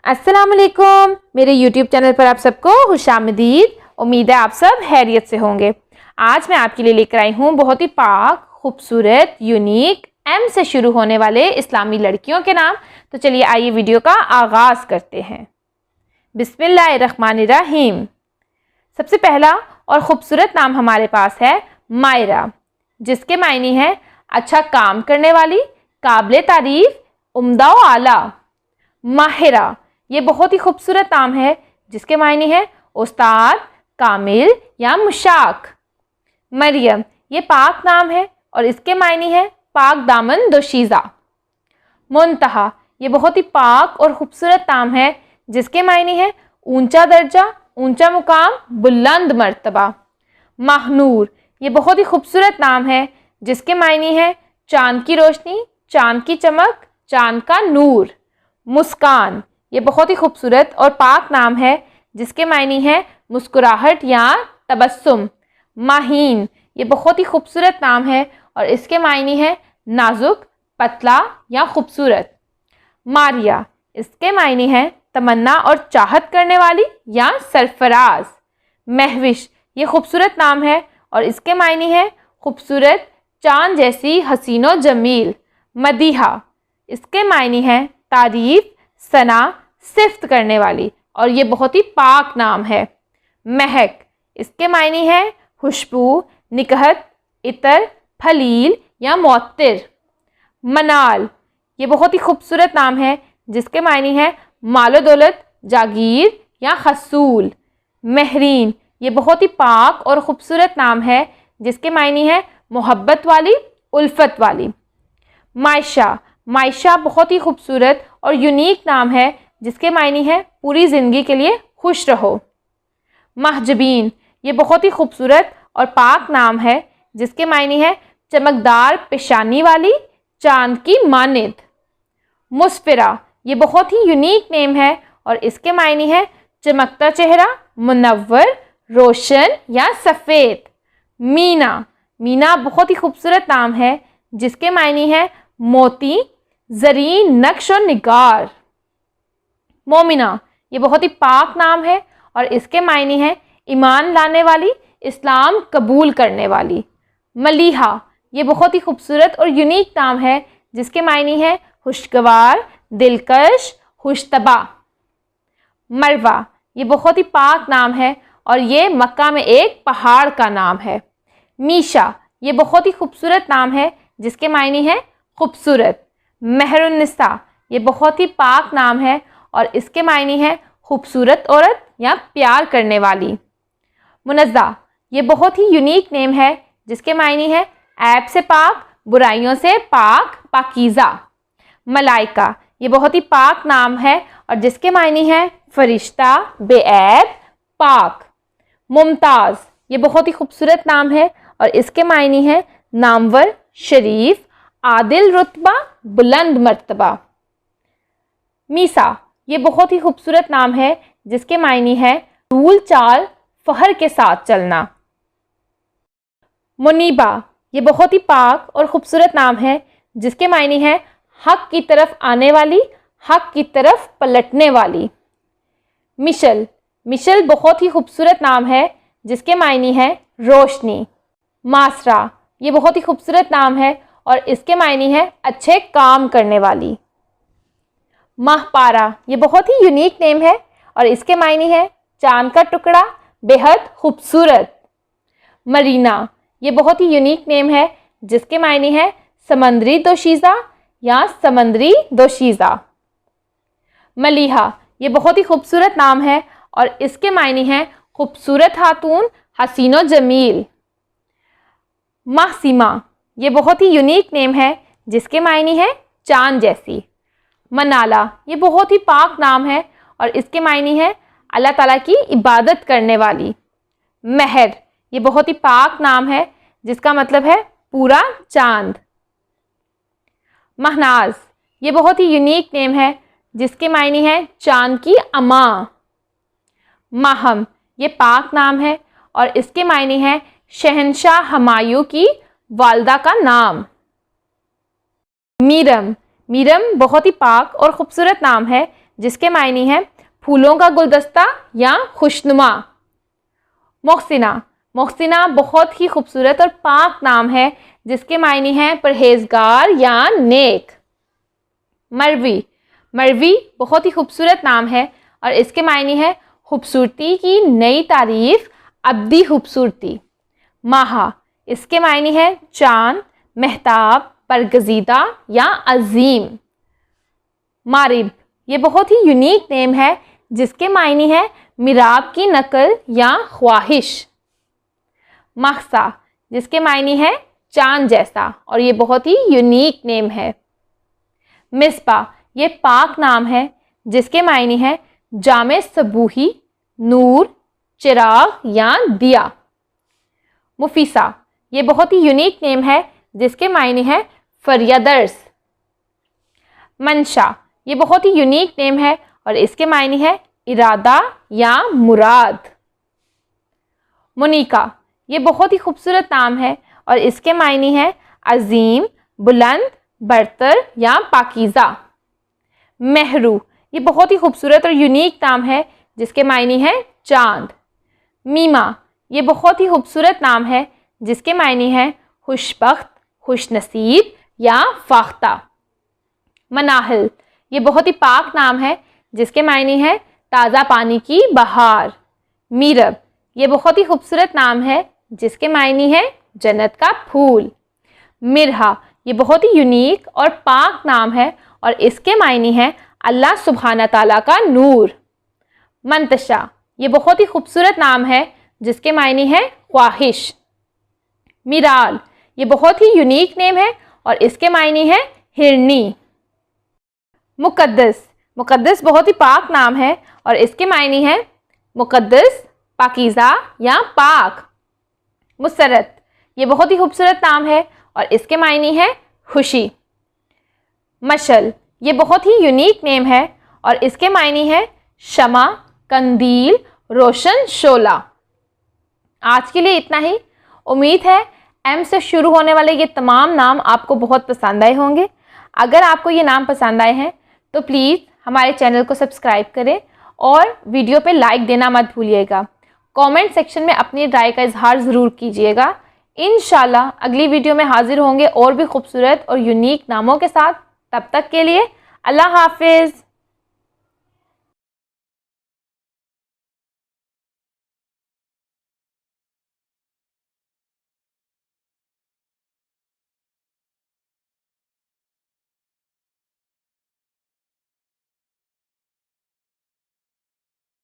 السلام علیکم، میرے یوٹیوب چینل پر آپ سب کو خوش آمدید۔ امید ہے آپ سب خیریت سے ہوں گے۔ آج میں آپ کے لیے لے کر آئی ہوں بہت ہی پاک، خوبصورت، یونیک، ایم سے شروع ہونے والے اسلامی لڑکیوں کے نام۔ تو چلیے آئیے ویڈیو کا آغاز کرتے ہیں۔ بسم اللہ الرحمن الرحیم۔ سب سے پہلا اور خوبصورت نام ہمارے پاس ہے مائرہ، جس کے معنی ہے اچھا کام کرنے والی، قابل تعریف، عمدہ و اعلیٰ۔ ماہرہ، یہ بہت ہی خوبصورت نام ہے جس کے معنی ہے استاد، کامل یا مشاق۔ مریم، یہ پاک نام ہے اور اس کے معنی ہے پاک دامن دوشیزہ۔ منتہا، یہ بہت ہی پاک اور خوبصورت نام ہے جس کے معنی ہے اونچا درجہ، اونچا مقام، بلند مرتبہ۔ ماہنور، یہ بہت ہی خوبصورت نام ہے جس کے معنی ہے چاند کی روشنی، چاند کی چمک، چاند کا نور۔ مسکان، یہ بہت ہی خوبصورت اور پاک نام ہے جس کے معنی ہے مسکراہٹ یا تبسم۔ ماہین، یہ بہت ہی خوبصورت نام ہے اور اس کے معنی ہے نازک، پتلا یا خوبصورت۔ ماریہ، اس کے معنی ہے تمنا اور چاہت کرنے والی یا سرفراز۔ مہوش، یہ خوبصورت نام ہے اور اس کے معنی ہے خوبصورت، چاند جیسی حسین و جمیل۔ مدیحہ، اس کے معنی ہے تعریف، ثنا، صفت کرنے والی اور یہ بہت ہی پاک نام ہے۔ مہک، اس کے معنی ہے خوشبو، نکہت، عطر، پھلیل یا معطر۔ منال، یہ بہت ہی خوبصورت نام ہے جس کے معنی ہے مال و دولت، جاگیر یا حصول۔ مہرین، یہ بہت ہی پاک اور خوبصورت نام ہے جس کے معنی ہے محبت والی، الفت والی۔ معائشہ، معائشہ بہت ہی خوبصورت اور یونیک نام ہے جس کے معنی ہے پوری زندگی کے لیے خوش رہو۔ محجبین، یہ بہت ہی خوبصورت اور پاک نام ہے جس کے معنی ہے چمکدار پیشانی والی، چاند کی مانند۔ مسفرہ، یہ بہت ہی یونیک نیم ہے اور اس کے معنی ہے چمکتا چہرہ، منور، روشن یا سفید۔ مینا، مینا بہت ہی خوبصورت نام ہے جس کے معنی ہے موتی، زرین نقش و نگار۔ مومنہ، یہ بہت ہی پاک نام ہے اور اس کے معنی ہے ایمان لانے والی، اسلام قبول کرنے والی۔ ملیحہ، یہ بہت ہی خوبصورت اور یونیک نام ہے جس کے معنی ہے خوشگوار، دلکش، خوش طبع۔ مروہ، یہ بہت ہی پاک نام ہے اور یہ مکہ میں ایک پہاڑ کا نام ہے۔ میشا، یہ بہت ہی خوبصورت نام ہے جس کے معنی ہے خوبصورت۔ مہر النساء، یہ بہت ہی پاک نام ہے اور اس کے معنی ہے خوبصورت عورت یا پیار کرنے والی۔ منزہ، یہ بہت ہی یونیک نیم ہے جس کے معنی ہے عیب سے پاک، برائیوں سے پاک، پاکیزہ۔ ملائکہ، یہ بہت ہی پاک نام ہے اور جس کے معنی ہے فرشتہ، بے عیب، پاک۔ ممتاز، یہ بہت ہی خوبصورت نام ہے اور اس کے معنی ہے نامور، شریف، عادل رتبہ، بلند مرتبہ۔ میسا، یہ بہت ہی خوبصورت نام ہے جس کے معنی ہے ڈھول چال، فخر کے ساتھ چلنا۔ منیبہ، یہ بہت ہی پاک اور خوبصورت نام ہے جس کے معنی ہے حق کی طرف آنے والی، حق کی طرف پلٹنے والی۔ مشل، مشل بہت ہی خوبصورت نام ہے جس کے معنی ہے روشنی۔ ماسرہ، یہ بہت ہی خوبصورت نام ہے اور اس کے معنی ہے اچھے کام کرنے والی۔ ماہپارہ، یہ بہت ہی یونیک نیم ہے اور اس کے معنی ہے چاند کا ٹکڑا، بے حد خوبصورت۔ مرینا، یہ بہت ہی یونیک نیم ہے جس کے معنی ہے سمندری دوشیزہ یا سمندری دوشیزہ۔ ملیحہ، یہ بہت ہی خوبصورت نام ہے اور اس کے معنی ہے خوبصورت خاتون، حسین و جمیل۔ محسیمہ، یہ بہت ہی یونیک نیم ہے جس کے معنی ہے چاند جیسی۔ منالہ، یہ بہت ہی پاک نام ہے اور اس کے معنی ہے اللہ تعالیٰ کی عبادت کرنے والی۔ مہر، یہ بہت ہی پاک نام ہے جس کا مطلب ہے پورا چاند۔ مہناز، یہ بہت ہی یونیک نیم ہے جس کے معنی ہے چاند کی اماں۔ ماہم، یہ پاک نام ہے اور اس کے معنی ہے شہنشاہ ہمایوں کی والدہ کا نام۔ میرم، میرم بہت ہی پاک اور خوبصورت نام ہے جس کے معنی ہے پھولوں کا گلدستہ یا خوشنما۔ محسنہ، محسنہ بہت ہی خوبصورت اور پاک نام ہے جس کے معنی ہے پرہیزگار یا نیک۔ مروی، مروی بہت ہی خوبصورت نام ہے اور اس کے معنی ہے خوبصورتی کی نئی تعریف، ابدی خوبصورتی۔ ماہا، اس کے معنی ہے چاند، مہتاب، برگزیدہ یا عظیم۔ مارب، یہ بہت ہی یونیک نیم ہے جس کے معنی ہے میراب کی نقل یا خواہش۔ مخصا، جس کے معنی ہے چاند جیسا اور یہ بہت ہی یونیک نیم ہے۔ مصباح، یہ پاک نام ہے جس کے معنی ہے جامع صبوحی، نور، چراغ یا دیا۔ مفیسہ، یہ بہت ہی یونیک نیم ہے جس کے معنی ہے فریادرس۔ منشا، یہ بہت ہی یونیک نیم ہے اور اس کے معنی ہے ارادہ یا مراد۔ منیکا، یہ بہت ہی خوبصورت نام ہے اور اس کے معنی ہے عظیم، بلند، برتر یا پاکیزہ۔ مہرو، یہ بہت ہی خوبصورت اور یونیک نام ہے جس کے معنی ہے چاند۔ میما، یہ بہت ہی خوبصورت نام ہے جس کے معنی ہے خوش بخت، خوش نصیب یا فاختہ۔ مناہل، یہ بہت ہی پاک نام ہے جس کے معنی ہے تازہ پانی کی بہار۔ میرب، یہ بہت ہی خوبصورت نام ہے جس کے معنی ہے جنت کا پھول۔ مرہا، یہ بہت ہی یونیک اور پاک نام ہے اور اس کے معنی ہے اللہ سبحانہ تعالیٰ کا نور۔ منتشا، یہ بہت ہی خوبصورت نام ہے جس کے معنی ہے خواہش۔ میرال، یہ بہت ہی یونیک نیم ہے اور اس کے معنی ہے ہرنی۔ مقدس، مقدس بہت ہی پاک نام ہے اور اس کے معنی ہے مقدس، پاکیزہ یا پاک۔ مسرت، یہ بہت ہی خوبصورت نام ہے اور اس کے معنی ہے خوشی۔ مشل، یہ بہت ہی یونیک نیم ہے اور اس کے معنی ہے شمع، قندیل، روشن شعلہ۔ آج کے لیے اتنا ہی۔ امید ہے ایم سے شروع ہونے والے یہ تمام نام آپ کو بہت پسند آئے ہوں گے۔ اگر آپ کو یہ نام پسند آئے ہیں تو پلیز ہمارے چینل کو سبسکرائب کریں اور ویڈیو پہ لائک دینا مت بھولیے گا۔ کامنٹ سیکشن میں اپنی رائے کا اظہار ضرور کیجیے گا۔ انشاءاللہ اگلی ویڈیو میں حاضر ہوں گے اور بھی خوبصورت اور یونیک ناموں کے ساتھ۔ تب تک کے لیے اللہ حافظ۔